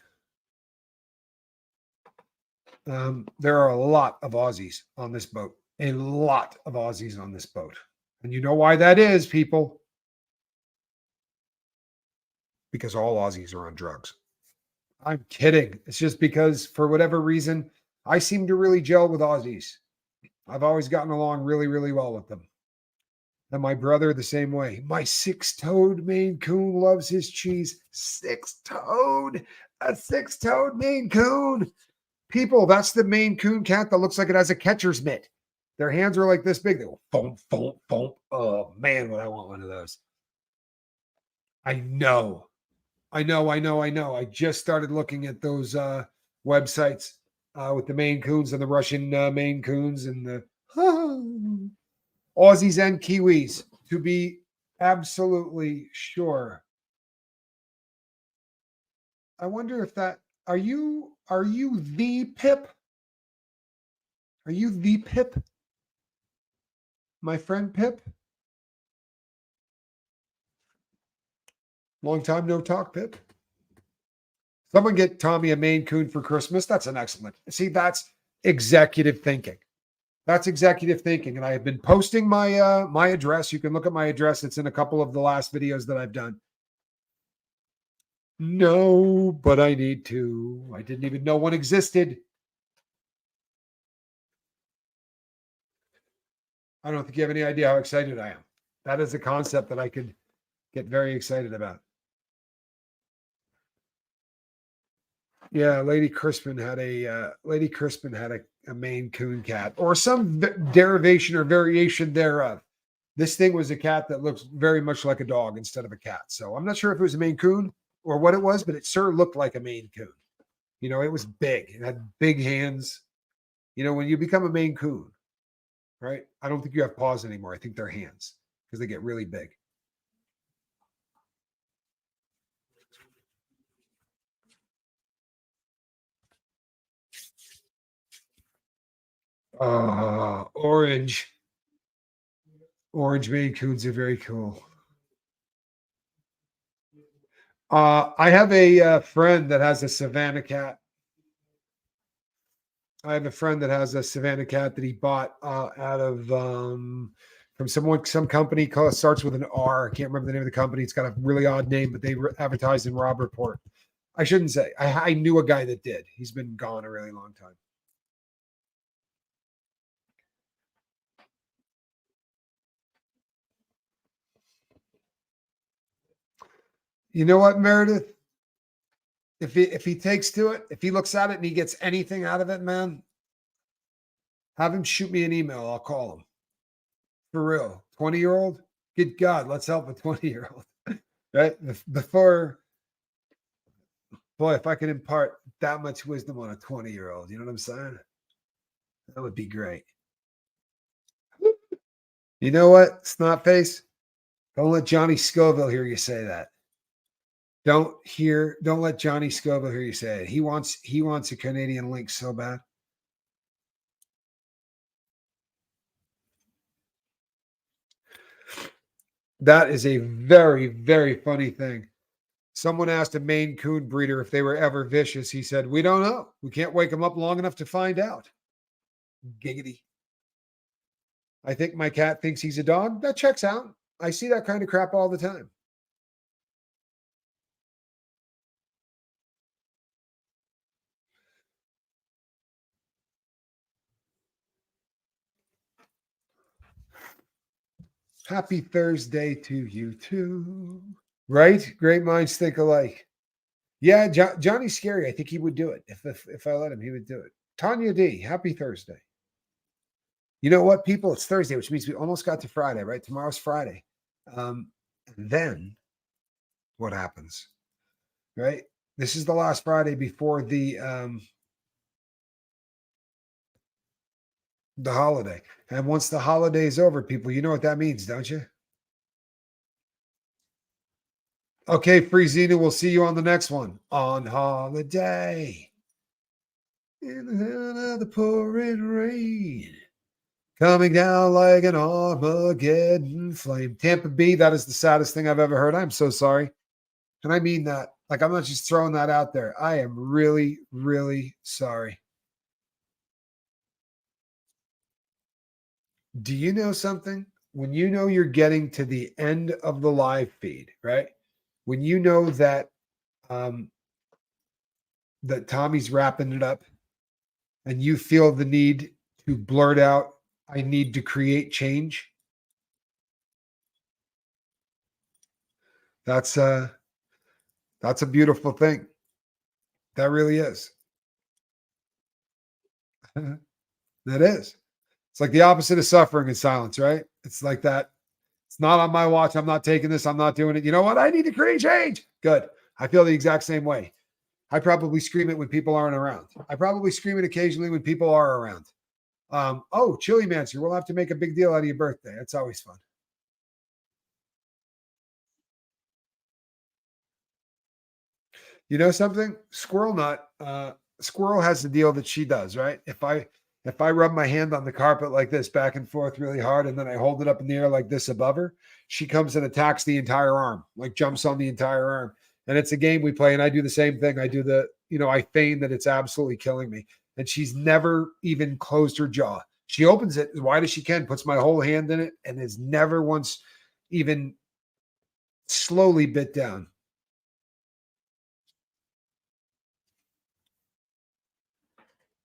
There are a lot of Aussies on this boat. A lot of Aussies on this boat. And you know why that is, people? Because all Aussies are on drugs. I'm kidding. It's just because for whatever reason, I seem to really gel with Aussies. I've always gotten along really, really well with them. And my brother the same way. My six-toed Maine Coon loves his cheese. Six-toed. A six-toed Maine Coon. People, that's the Maine Coon cat that looks like it has a catcher's mitt. Their hands are like this big. They go boom, boom, boom. Oh, man, would I want one of those. I know. I just started looking at those websites with the Maine Coons and the Russian Maine Coons and the Aussies and Kiwis, to be absolutely sure. I wonder if that are you the Pip? Are you the Pip? My friend Pip? Long time no talk, Pip. Someone get Tommy a Maine Coon for Christmas. That's an excellent. See, that's executive thinking. That's executive thinking. And I have been posting my my address. You can look at my address. It's in a couple of the last videos that I've done. No, but I need to. I didn't even know one existed. I don't think you have any idea how excited I am. That is a concept that I could get very excited about. Yeah, Lady Crispin had a Maine Coon cat or some derivation or variation thereof. This thing was a cat that looks very much like a dog instead of a cat. So I'm not sure if it was a Maine Coon or what it was, but it sure looked like a Maine Coon. You know, it was big. It had big hands. You know, when you become a Maine Coon, right? I don't think you have paws anymore. I think they're hands because they get really big. Orange. Orange Maine Coons are very cool. I have a friend that has a Savannah cat. I have a friend that has a Savannah cat that he bought out of from some company called, starts with an R. I can't remember the name of the company. It's got a really odd name, but they advertised in Rob Report. I shouldn't say. I knew a guy that did. He's been gone a really long time. You know what, Meredith? If he takes to it, if he looks at it and he gets anything out of it, man, have him shoot me an email. I'll call him. For real. 20-year-old? Good God, let's help a 20-year-old. Right? Before, boy, if I could impart that much wisdom on a 20-year-old, you know what I'm saying? That would be great. You know what, Snotface? Don't let Johnny Scoville hear you say that. Don't let Johnny Scoville hear you say it. He wants a Canadian link so bad. That is a very, very funny thing. Someone asked a Maine Coon breeder if they were ever vicious. He said, "We don't know. We can't wake them up long enough to find out." Giggity. I think my cat thinks he's a dog. That checks out. I see that kind of crap all the time. Happy Thursday to you too. Right? Great minds think alike. Yeah, Johnny's scary. I think he would do it. If I let him, he would do it. Tanya D, happy Thursday. You know what, people? It's Thursday, which means we almost got to Friday, right? Tomorrow's Friday. And then what happens? Right? This is the last Friday before the holiday. And once the holiday is over, people, you know what that means, don't you? Okay, Freezina, we'll see you on the next one. On holiday. In the pouring rain. Coming down like an Armageddon flame. Tampa B, that is the saddest thing I've ever heard. I'm so sorry. And I mean that. Like, I'm not just throwing that out there. I am really, really sorry. Do you know something? When you know you're getting to the end of the live feed, right? When you know that that Tommy's wrapping it up and you feel the need to blurt out, "I need to create change." That's a beautiful thing. That really is. That is. It's like the opposite of suffering is silence, right? It's like that. It's not on my watch. I'm not taking this. I'm not doing it. You know what? I need to create change. Good. I feel the exact same way. I probably scream it when people aren't around. I probably scream it occasionally when people are around. Oh, Chili Mancer, we'll have to make a big deal out of your birthday. That's always fun. You know something? Squirrel Nut. Squirrel has the deal that she does, right? If I rub my hand on the carpet like this back and forth really hard, and then I hold it up in the air like this above her, she comes and attacks the entire arm, like jumps on the entire arm. And it's a game we play, and I do the same thing. I do I feign that it's absolutely killing me. And she's never even closed her jaw. She opens it as wide as she can, puts my whole hand in it, and has never once even slowly bit down.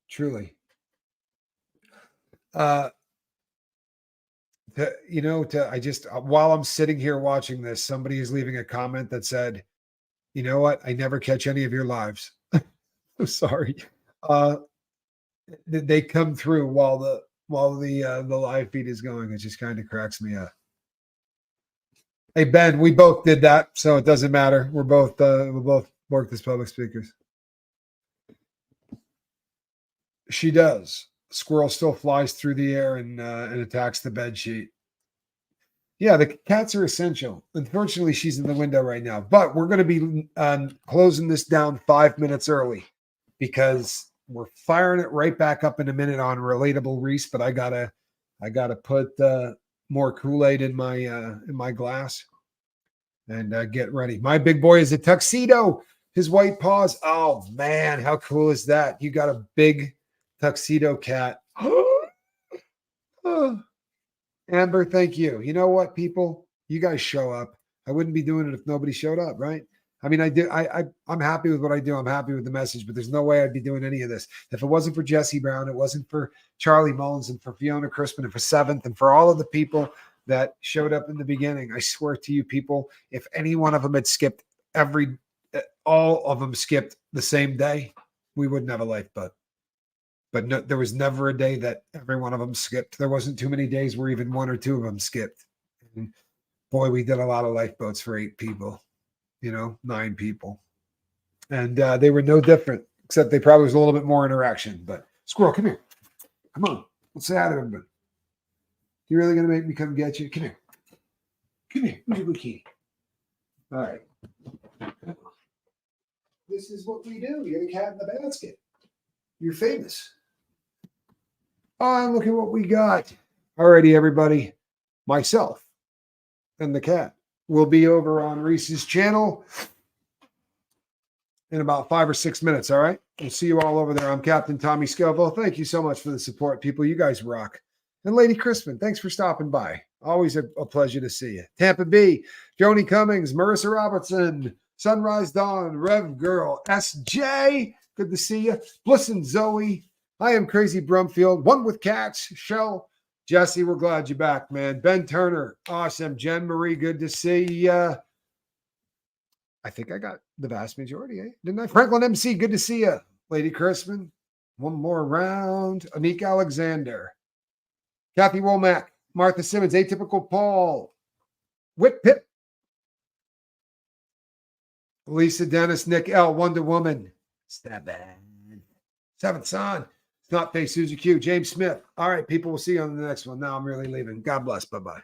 Truly. Uh, I just, while I'm sitting here watching this, somebody is leaving a comment that said, "You know what? I never catch any of your lives." I'm sorry. Uh, they come through while the live feed is going. It just kind of cracks me up. Hey Ben, we both did that, so it doesn't matter. We both worked as public speakers. She does. Squirrel still flies through the air and attacks the bed sheet. Yeah, the cats are essential. Unfortunately, she's in the window right now, but we're going to be closing this down 5 minutes early because we're firing it right back up in a minute on Relatable Reese. But I gotta put more Kool-Aid in my glass and get ready. My big boy is a tuxedo. His white paws. Oh man, how cool is that? You got a big tuxedo cat. Oh. Amber, thank you. You know what, people? You guys show up. I wouldn't be doing it if nobody showed up, right? I mean, I do. I'm happy with what I do. I'm happy with the message, but there's no way I'd be doing any of this if it wasn't for Jesse Brown. It wasn't for Charlie Mullins and for Fiona Crispin and for Seventh and for all of the people that showed up in the beginning. I swear to you, people, if any one of them had skipped all of them skipped the same day, we wouldn't have a lifeboat. But no, there was never a day that every one of them skipped. There wasn't too many days where even one or two of them skipped. And boy, we did a lot of lifeboats for 8 people, 9 people. And they were no different, except they probably was a little bit more interaction. But Squirrel, come here. Come on. Let's say hi to everybody. You really going to make me come get you? Come here. Come here. Where's your bikini? All right. This is what we do. You're the cat in the basket. You're famous. Oh, and look at what we got. Alrighty, everybody. Myself and the cat will be over on Reese's channel in about 5 or 6 minutes. All right. We'll see you all over there. I'm Captain Tommy Scoville. Thank you so much for the support, people. You guys rock. And Lady Crispin, thanks for stopping by. Always a pleasure to see you. Tampa B, Joni Cummings, Marissa Robertson, Sunrise Dawn, Rev Girl, SJ. Good to see you. Bliss and Zoe. I am Crazy Brumfield. One with Cats. Shell. Jesse, we're glad you're back, man. Ben Turner. Awesome. Jen Marie, good to see you. I think I got the vast majority, didn't I? Franklin MC, good to see you. Lady Crispin. One more round. Anik Alexander. Kathy Womack. Martha Simmons. Atypical Paul. Whip Pip. Lisa Dennis. Nick L. Wonder Woman. Seventh Son. It's not face Susie Q. James Smith. All right, people. We'll see you on the next one. Now I'm really leaving. God bless. Bye-bye.